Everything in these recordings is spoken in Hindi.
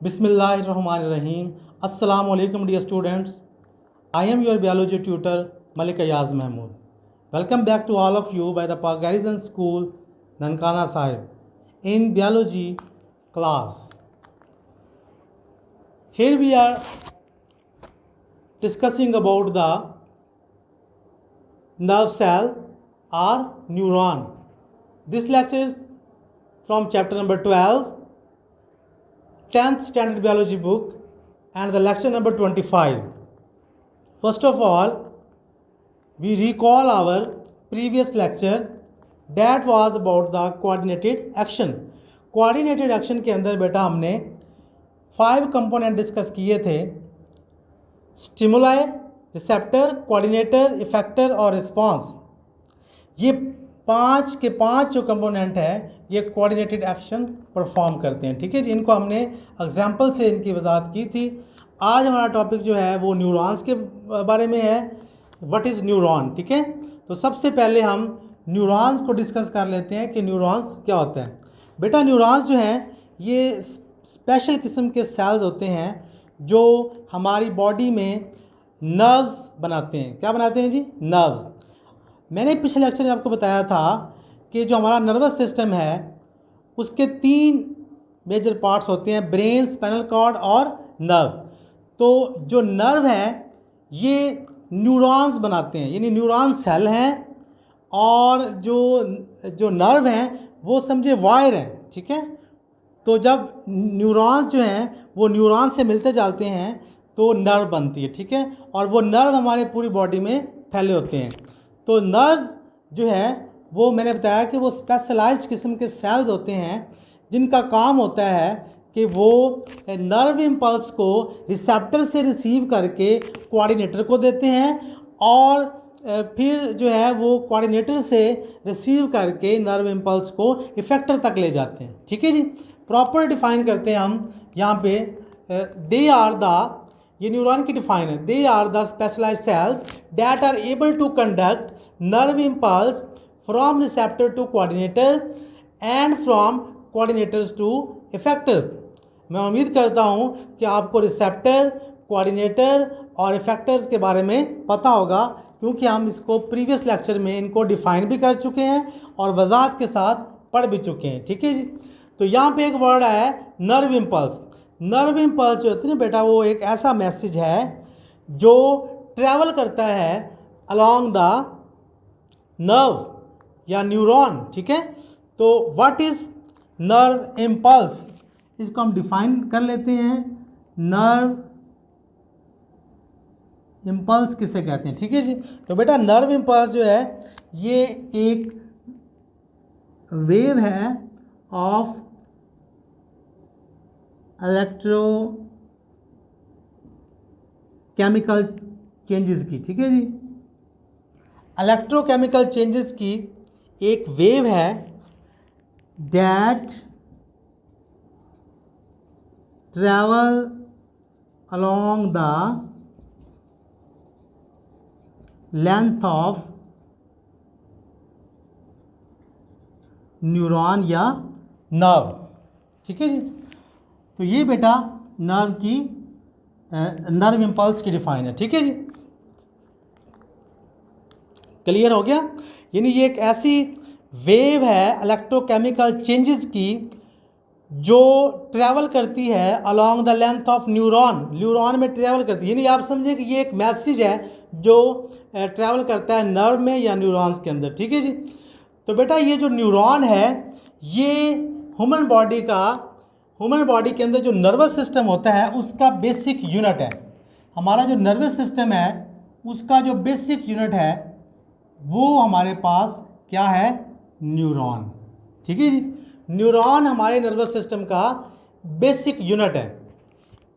Bismillahirrahmanirrahim. Assalamu alaikum dear students. I am your biology tutor Malik Ayaz Mahmood. Welcome back to all of you by the Pak Garrison School Nankana Sahib in biology class. Here we are discussing about the nerve cell or neuron. This lecture is from chapter number 12, 10th standard biology book, and the lecture number 25. First of all, we recall our previous lecture that was about the coordinated action. Coordinated action के अंदर बेटा हमने 5 कंपोनेंट डिस्कस किए थे: स्टिमुलाई, रिसेप्टर, कोऑर्डिनेटर, इफेक्टर और रिस्पॉन्स। ये 5 के 5 जो कंपोनेंट है ये कोऑर्डिनेटेड एक्शन परफॉर्म करते हैं। ठीक है जी, इनको हमने एग्जाम्पल से इनकी वजाहत की थी। आज हमारा टॉपिक जो है वो न्यूरॉन्स के बारे में है। What is neuron? ठीक है, तो सबसे पहले हम न्यूरॉन्स को डिस्कस कर लेते हैं कि न्यूरॉन्स क्या होता है। बेटा न्यूरॉन्स जो हैं ये स्पेशल किस्म के सेल्स होते हैं जो हमारी बॉडी में नर्व्स बनाते हैं। क्या बनाते हैं जी? नर्व्स। मैंने पिछले लेक्चर में आपको बताया था कि जो हमारा नर्वस सिस्टम है उसके 3 मेजर पार्ट्स होते हैं: ब्रेन, स्पाइनल कॉर्ड और नर्व। तो जो नर्व है ये न्यूरॉन्स बनाते हैं, यानी न्यूरॉन सेल हैं, और जो नर्व हैं वो समझे वायर हैं। ठीक है, तो जब न्यूरॉन्स जो हैं वो न्यूरॉन से मिलते जाते हैं तो नर्व बनती है। ठीक है, और वो नर्व हमारे पूरी बॉडी में फैले होते हैं। तो नर्व जो है वो मैंने बताया कि वो स्पेशलाइज्ड किस्म के सेल्स होते हैं जिनका काम होता है कि वो नर्व इम्पल्स को रिसेप्टर से रिसीव करके कोऑर्डिनेटर को देते हैं, और फिर जो है वो कोऑर्डिनेटर से रिसीव करके नर्व इम्पल्स को इफेक्टर तक ले जाते हैं। ठीक है जी, प्रॉपर डिफाइन करते हैं हम यहाँ पे। दे आर द, ये न्यूरॉन की डिफाइन है, they are the specialised cells that are able to conduct nerve impulse from receptor to coordinator and from coordinators to effectors. मैं उम्मीद करता हूँ कि आपको रिसेप्टर, कोऑर्डिनेटर और इफेक्टर्स के बारे में पता होगा, क्योंकि हम इसको प्रीवियस लेक्चर में इनको डिफाइन भी कर चुके हैं और वजाहत के साथ पढ़ भी चुके हैं। ठीक है जी, तो यहाँ पे एक वर्ड आया है नर्व इम्पल्स। नर्व इम्पल्स जो होती है ना बेटा, वो एक ऐसा मैसेज है जो ट्रैवल करता है अलॉन्ग द नर्व या न्यूरॉन। ठीक है, तो व्हाट इज़ नर्व इम्पल्स, इसको हम डिफाइन कर लेते हैं। नर्व इम्पल्स किसे कहते हैं? ठीक है जी, तो बेटा नर्व इम्पल्स जो है ये एक वेव है ऑफ इलेक्ट्रोकेमिकल चेंजेस की। ठीक है जी, इलेक्ट्रोकेमिकल चेंजेस की एक वेव है that travel along the length of neuron या नर्व। ठीक है जी, तो ये बेटा नर्व की नर्व इम्पल्स की डिफाइन है। ठीक है जी, क्लियर हो गया? यानी ये एक ऐसी वेव है इलेक्ट्रोकेमिकल चेंजेस की जो ट्रैवल करती है along the length of neuron. Neuron में ट्रैवल करती है, यानी आप समझिए कि ये एक मैसेज है जो ट्रैवल करता है नर्व में या न्यूरॉन्स के अंदर। ठीक है जी, तो बेटा ये जो न्यूरॉन है ये ह्यूमन बॉडी के अंदर जो नर्वस सिस्टम होता है उसका बेसिक यूनिट है। हमारा जो नर्वस सिस्टम है उसका जो बेसिक यूनिट है वो हमारे पास क्या है? न्यूरॉन। ठीक है जी, न्यूरॉन हमारे नर्वस सिस्टम का बेसिक यूनिट है।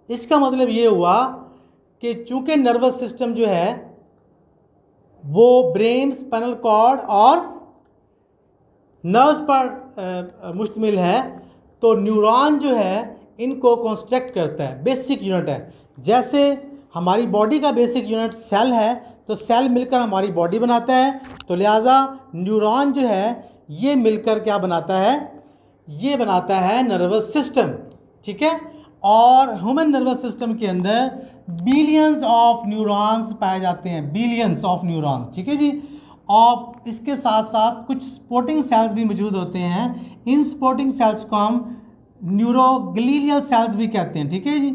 इसका मतलब ये हुआ कि चूंकि नर्वस सिस्टम जो है वो ब्रेन, स्पाइनल कॉर्ड और नर्व्स पर मुश्तमिल है, तो न्यूरॉन जो है इनको कंस्ट्रक्ट करता है, बेसिक यूनिट है। जैसे हमारी बॉडी का बेसिक यूनिट सेल है, तो सेल मिलकर हमारी बॉडी बनाता है, तो लिहाजा न्यूरॉन जो है ये मिलकर क्या बनाता है? ये बनाता है नर्वस सिस्टम। ठीक है, और ह्यूमन नर्वस सिस्टम के अंदर बिलियंस ऑफ न्यूरॉन्स पाए जाते हैं, बिलियंस ऑफ न्यूरॉन्स, ठीक है जी। और इसके साथ साथ कुछ सपोर्टिंग सेल्स भी मौजूद होते हैं। इन सपोर्टिंग सेल्स को हम न्यूरोग्लियल सेल्स भी कहते हैं, ठीक है जी,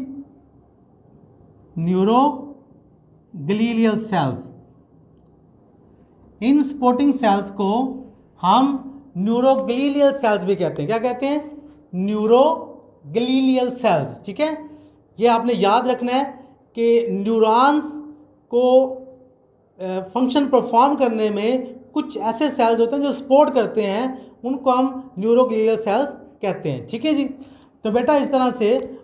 न्यूरोग्लियल सेल्स। इन सपोर्टिंग सेल्स को हम न्यूरोग्लियल सेल्स भी कहते हैं। क्या कहते हैं? न्यूरोग्लियल सेल्स, ठीक है। ये आपने याद रखना है कि न्यूरॉन्स को फंक्शन परफॉर्म करने में कुछ ऐसे सेल्स होते हैं जो सपोर्ट करते हैं, उनको हम न्यूरोग्लियल सेल्स कहते हैं, ठीक है जी। तो बेटा इस तरह से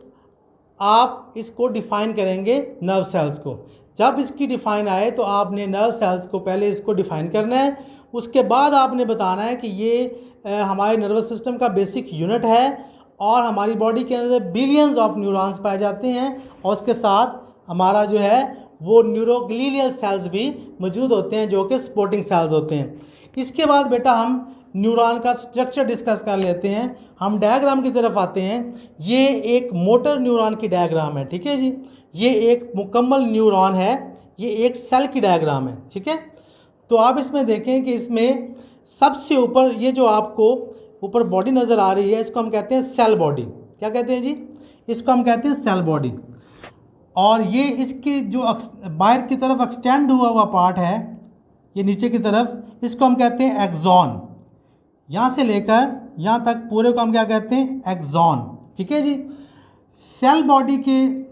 आप इसको डिफ़ाइन करेंगे नर्व सेल्स को। जब इसकी डिफ़ाइन आए तो आपने नर्व सेल्स को पहले इसको डिफ़ाइन करना है, उसके बाद आपने बताना है कि ये हमारे नर्वस सिस्टम का बेसिक यूनिट है और हमारी बॉडी के अंदर बिलियंस ऑफ न्यूरॉन्स पाए जाते हैं और उसके साथ हमारा जो है वो न्यूरोग्लियल सेल्स भी मौजूद होते हैं जो कि सपोर्टिंग सेल्स होते हैं। इसके बाद बेटा हम न्यूरॉन का स्ट्रक्चर डिस्कस कर लेते हैं। हम डायग्राम की तरफ आते हैं। ये एक मोटर न्यूरॉन की डायग्राम है, ठीक है जी। ये एक मुकम्मल न्यूरॉन है, ये एक सेल की डायग्राम है, ठीक है। तो आप इसमें देखें कि इसमें सबसे ऊपर ये जो आपको ऊपर बॉडी नज़र आ रही है, इसको हम कहते हैं सेल बॉडी। क्या कहते हैं जी? इसको हम कहते हैं सेल बॉडी। और ये इसकी जो बाहर की तरफ एक्सटेंड हुआ पार्ट है, ये नीचे की तरफ, इसको हम कहते हैं एक्सॉन। यहाँ से लेकर यहाँ तक पूरे को हम क्या कहते हैं? एक्सॉन, ठीक है जी। सेल बॉडी के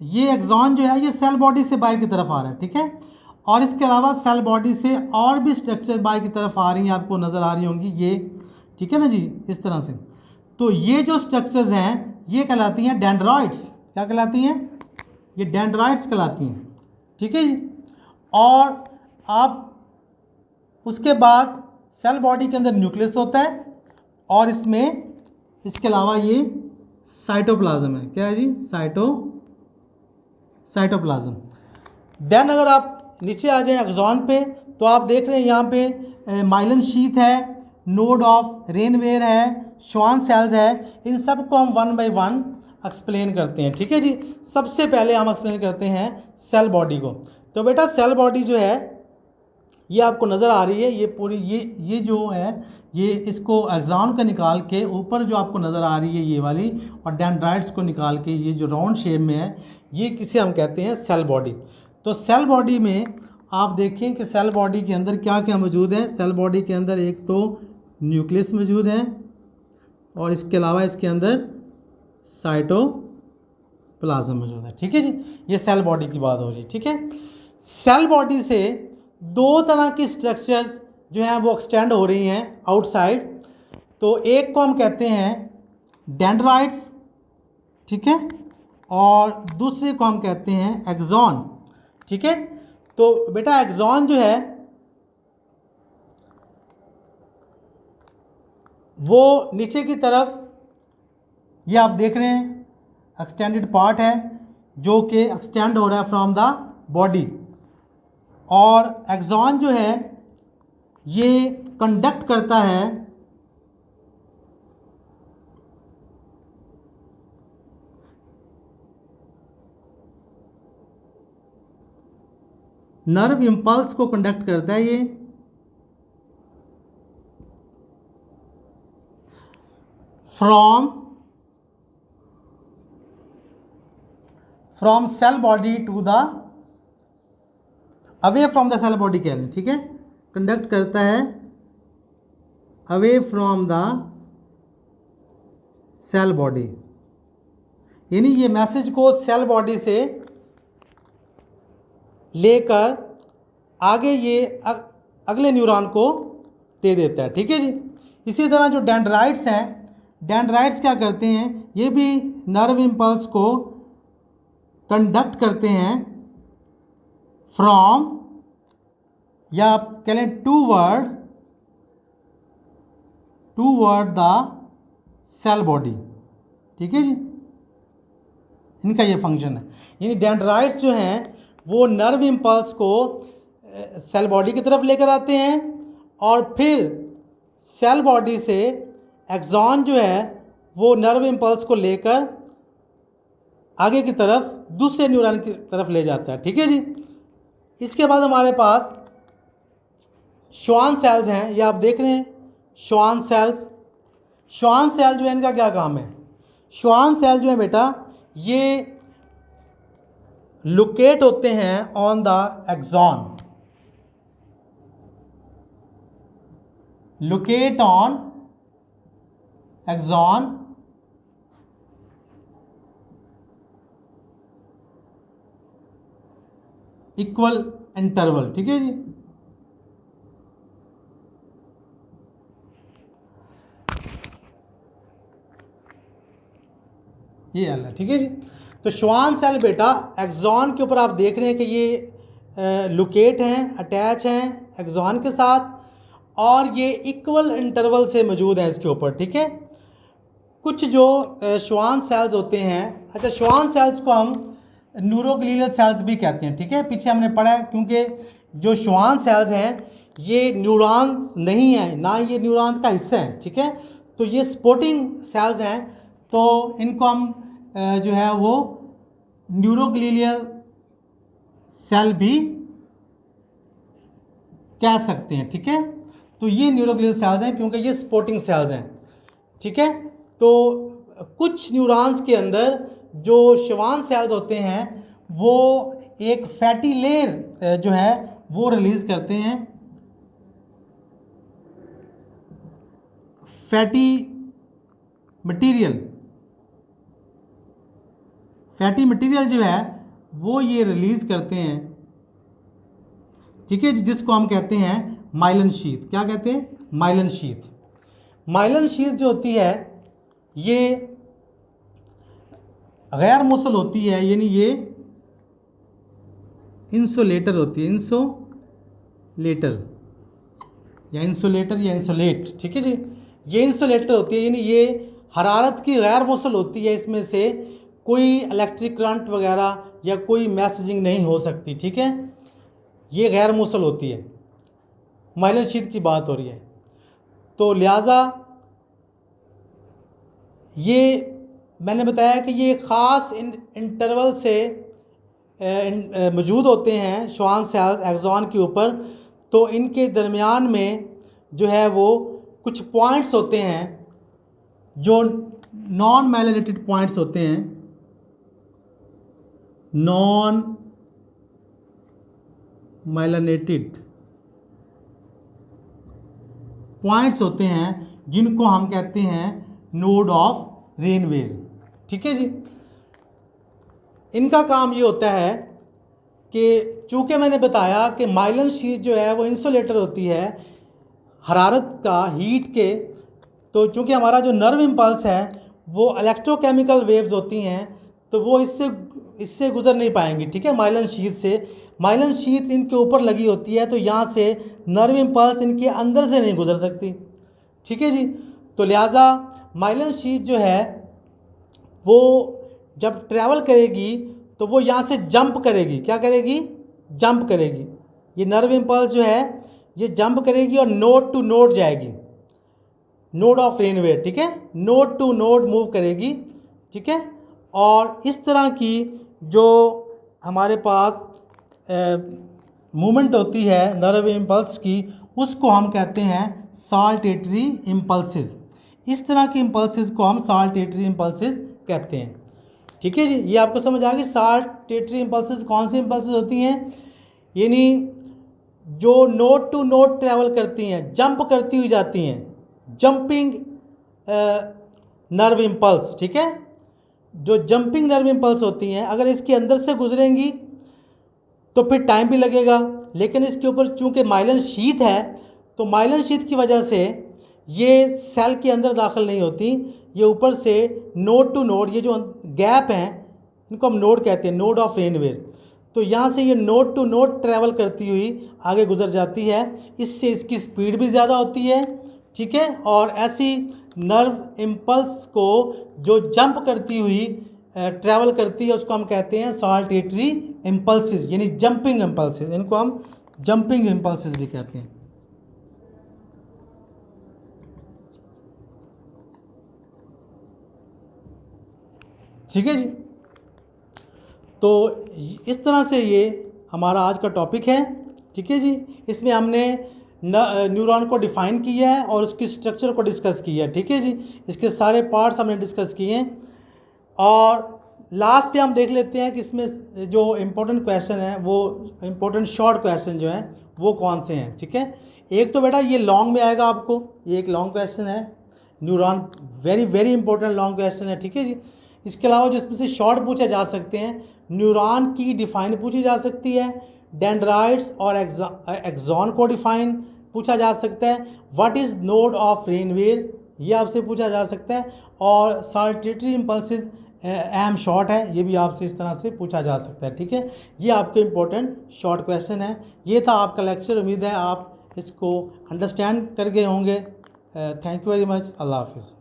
ये एक्सॉन जो है ये सेल बॉडी से बाहर की तरफ आ रहा है, ठीक है। और इसके अलावा सेल बॉडी से और भी स्ट्रक्चर बाहर की तरफ आ रही हैं, आपको नज़र आ रही होंगी ये, ठीक है ना जी, इस तरह से। तो ये जो स्ट्रक्चर्स हैं ये कहलाती हैं डेंड्राइट्स। क्या कहलाती हैं? ये डेंड्राइट्स कहलाती हैं, ठीक है जी। और आप उसके बाद सेल बॉडी के अंदर न्यूक्लियस होता है और इसमें इसके अलावा ये साइटोप्लाज्म है। क्या है जी? साइटोप्लाज्म। देन अगर आप नीचे आ जाएं एक्सॉन पे तो आप देख रहे हैं यहाँ पे माइलिन शीथ है, नोड ऑफ रेनवेयर है, श्वान सेल्स है। इन सब को हम वन बाय वन एक्सप्लेन करते हैं, ठीक है जी। सबसे पहले हम एक्सप्लेन करते हैं सेल बॉडी को। तो बेटा सेल बॉडी जो है ये आपको नज़र आ रही है, ये पूरी ये जो है ये इसको एक्सॉन का निकाल के ऊपर जो आपको नज़र आ रही है ये वाली, और डेंड्राइट्स को निकाल के ये जो राउंड शेप में है, ये किसे हम कहते हैं? Cell body. तो सेल बॉडी में आप देखें कि सेल बॉडी के अंदर क्या क्या मौजूद है। सेल बॉडी के अंदर एक तो न्यूक्लियस मौजूद है और इसके अलावा इसके अंदर साइटोप्लाज्म मौजूद है, ठीक है जी। ये सेल बॉडी की बात हो रही है, ठीक है। सेल बॉडी से दो तरह की स्ट्रक्चर्स जो हैं वो एक्सटेंड हो रही हैं आउटसाइड। तो एक को हम कहते हैं डेंड्राइट्स, ठीक है, और दूसरे को हम कहते हैं एक्सॉन, ठीक है। तो बेटा एक्सॉन जो है वो नीचे की तरफ ये आप देख रहे हैं एक्सटेंडेड पार्ट है जो कि एक्सटेंड हो रहा है फ्रॉम द बॉडी। और एक्सॉन जो है ये कंडक्ट करता है नर्व इम्पल्स को कंडक्ट करता है ये from cell body to the away from the cell body कह रहे हैं, ठीक है। कंडक्ट करता है away from the cell body, यानी ये मैसेज को सेल बॉडी से लेकर आगे ये अगले न्यूरॉन को दे देता है, ठीक है जी। इसी तरह जो डेंड्राइट्स हैं, डेंड्राइट्स क्या करते हैं? ये भी नर्व इम्पल्स को कंडक्ट करते हैं फ्रॉम, या आप कह लें टूवर्ड द सेल बॉडी, ठीक है जी। इनका ये फंक्शन है, यानी डेंड्राइट्स जो हैं वो नर्व इम्पल्स को सेल बॉडी की तरफ लेकर आते हैं और फिर सेल बॉडी से एक्सॉन जो है वो नर्व इम्पल्स को लेकर आगे की तरफ दूसरे न्यूरॉन की तरफ ले जाता है। ठीक है जी। इसके बाद हमारे पास श्वान सेल्स हैं, ये आप देख रहे हैं श्वान सेल्स। श्वान सेल जो है इनका क्या काम है? श्वान सेल जो है बेटा ये लोकेट होते हैं on the axon, locate on axon equal interval. ठीक है जी। ये एल है। ठीक है जी। तो श्वान सेल बेटा एक्सॉन के ऊपर आप देख रहे हैं कि ये लोकेट हैं, अटैच हैं एक्सॉन के साथ, और ये इक्वल इंटरवल से मौजूद हैं इसके ऊपर। ठीक है। कुछ जो श्वान सेल्स होते हैं, अच्छा श्वान सेल्स को हम न्यूरोग्लियल सेल्स भी कहते हैं। ठीक है, पीछे हमने पढ़ा है, क्योंकि जो श्वान सेल्स हैं ये न्यूरॉन्स नहीं हैं, ना ये न्यूरॉन्स का हिस्सा है। ठीक है, तो ये सपोर्टिंग सेल्स हैं, तो इनको हम जो है वो न्यूरोग्लियल सेल भी कह सकते हैं। ठीक है, तो ये न्यूरोग्लियल सेल्स हैं क्योंकि ये सपोर्टिंग सेल्स हैं। ठीक है, तो कुछ न्यूरॉन्स के अंदर जो श्वान सेल्स होते हैं वो एक फैटी लेयर जो है वो रिलीज करते हैं, फैटी मटेरियल। फैटी मटेरियल जो है वो ये रिलीज करते हैं। ठीक है, जिसको हम कहते हैं माइलिन शीथ। क्या कहते हैं? Myelin sheath. माइलिन शीथ जो होती है ये गैर मुसल होती है, यानी ये इंसुलेटर होती है, इंसुलेटर या इंसुलेटर या इंसुलेट। ठीक है जी, ये इंसुलेटर होती है, यानी ये हरारत की गैर मुसल होती है, इसमें से कोई इलेक्ट्रिक करंट वगैरह या कोई मैसेजिंग नहीं हो सकती। ठीक है, ये गैर मुसल होती है, माइलिन शीथ की बात हो रही है। तो लिहाजा ये मैंने बताया कि ये ख़ास इंटरवल से मौजूद होते हैं श्वान सेल्स एक्सॉन के ऊपर। तो इनके दरमियान में जो है वो कुछ पॉइंट्स होते हैं जो नॉन माइलिनेटेड पॉइंट्स होते हैं, नॉन माइलिनेटेड पॉइंट्स होते हैं जिनको हम कहते हैं नोड ऑफ रेनवेयर। ठीक है जी, इनका काम ये होता है कि चूँकि मैंने बताया कि माइलिन शीथ जो है वो इंसुलेटर होती है हरारत का, हीट के, तो चूँकि हमारा जो नर्व इम्पल्स है वो इलेक्ट्रोकेमिकल वेव्स होती हैं, तो वो इससे गुजर नहीं पाएंगी। ठीक है, माइलिन शीथ से। माइलिन शीथ इनके ऊपर लगी होती है, तो यहाँ से नर्व इम्पल्स इनके अंदर से नहीं गुजर सकती। ठीक है जी, तो लिहाजा माइलिन शीथ जो है वो जब ट्रैवल करेगी तो वो यहाँ से जंप करेगी। क्या करेगी? जंप करेगी। ये नर्व इम्पल्स जो है ये जंप करेगी और नोड टू नोड जाएगी, नोड ऑफ रेनवेयर। ठीक है, नोड टू नोड मूव करेगी। ठीक है, और इस तरह की जो हमारे पास मूवमेंट होती है नर्व इम्पल्स की, उसको हम कहते हैं साल्टेटरी इम्पल्सेस। इस तरह की इम्पल्सेस को हम साल्टेटरी इम्पल्सेस कहते हैं। ठीक है जी, ये आपको समझ आ गई। साल्टेटरी इम्पल्सेस कौन सी इम्पल्सेस होती हैं? यानी जो नोड टू नोड ट्रैवल करती हैं, जंप करती हुई जाती हैं, जंपिंग नर्व इम्पल्स। ठीक है, जो जंपिंग नर्व इम्पल्स होती हैं अगर इसके अंदर से गुजरेंगी तो फिर टाइम भी लगेगा, लेकिन इसके ऊपर चूंकि माइलिन शीथ है तो माइलिन शीथ की वजह से ये सेल के अंदर दाखिल नहीं होती, ये ऊपर से नोड टू नोड, ये जो गैप हैं इनको हम नोड कहते हैं, नोड ऑफ रेनवेयर। तो यहाँ से ये नोड टू नोड ट्रैवल करती हुई आगे गुजर जाती है, इससे इसकी स्पीड भी ज़्यादा होती है। ठीक है, और ऐसी नर्व इम्पल्स को जो जंप करती हुई ट्रैवल करती है उसको हम कहते हैं साल्टेटरी इम्पल्सेस, यानी जंपिंग इम्पल्सेस। इनको हम जंपिंग इम्पल्सेस भी कहते हैं। ठीक है जी, तो इस तरह से ये हमारा आज का टॉपिक है, ठीक है जी। इसमें हमने न्यूरॉन को डिफ़ाइन किया है और उसकी स्ट्रक्चर को डिस्कस किया है, ठीक है जी। इसके सारे पार्ट्स हमने डिस्कस किए हैं और लास्ट पे हम देख लेते हैं कि इसमें जो इम्पोर्टेंट क्वेश्चन है वो इम्पोर्टेंट शॉर्ट क्वेश्चन जो हैं वो कौन से हैं, ठीक है। एक तो बेटा ये लॉन्ग में आएगा आपको, ये एक लॉन्ग क्वेश्चन है, neuron very very important long question है, ठीक है जी। इसके अलावा जिसमें से शॉर्ट पूछे जा सकते हैं, न्यूरॉन की डिफ़ाइन पूछी जा सकती है, डेंड्राइट्स और एक्सॉन को डिफ़ाइन पूछा जा सकता है, व्हाट इज़ नोड ऑफ रेनवेयर ये आपसे पूछा जा सकता है, और साल्टेटरी इम्पल्सिस अहम शॉर्ट है, ये भी आपसे इस तरह से पूछा जा सकता है, ठीक है। ये आपके इम्पोर्टेंट शॉर्ट क्वेश्चन है। ये था आपका लेक्चर, उम्मीद है आप इसको अंडरस्टैंड कर गए होंगे। Thank you very much. अल्लाह हाफिज़।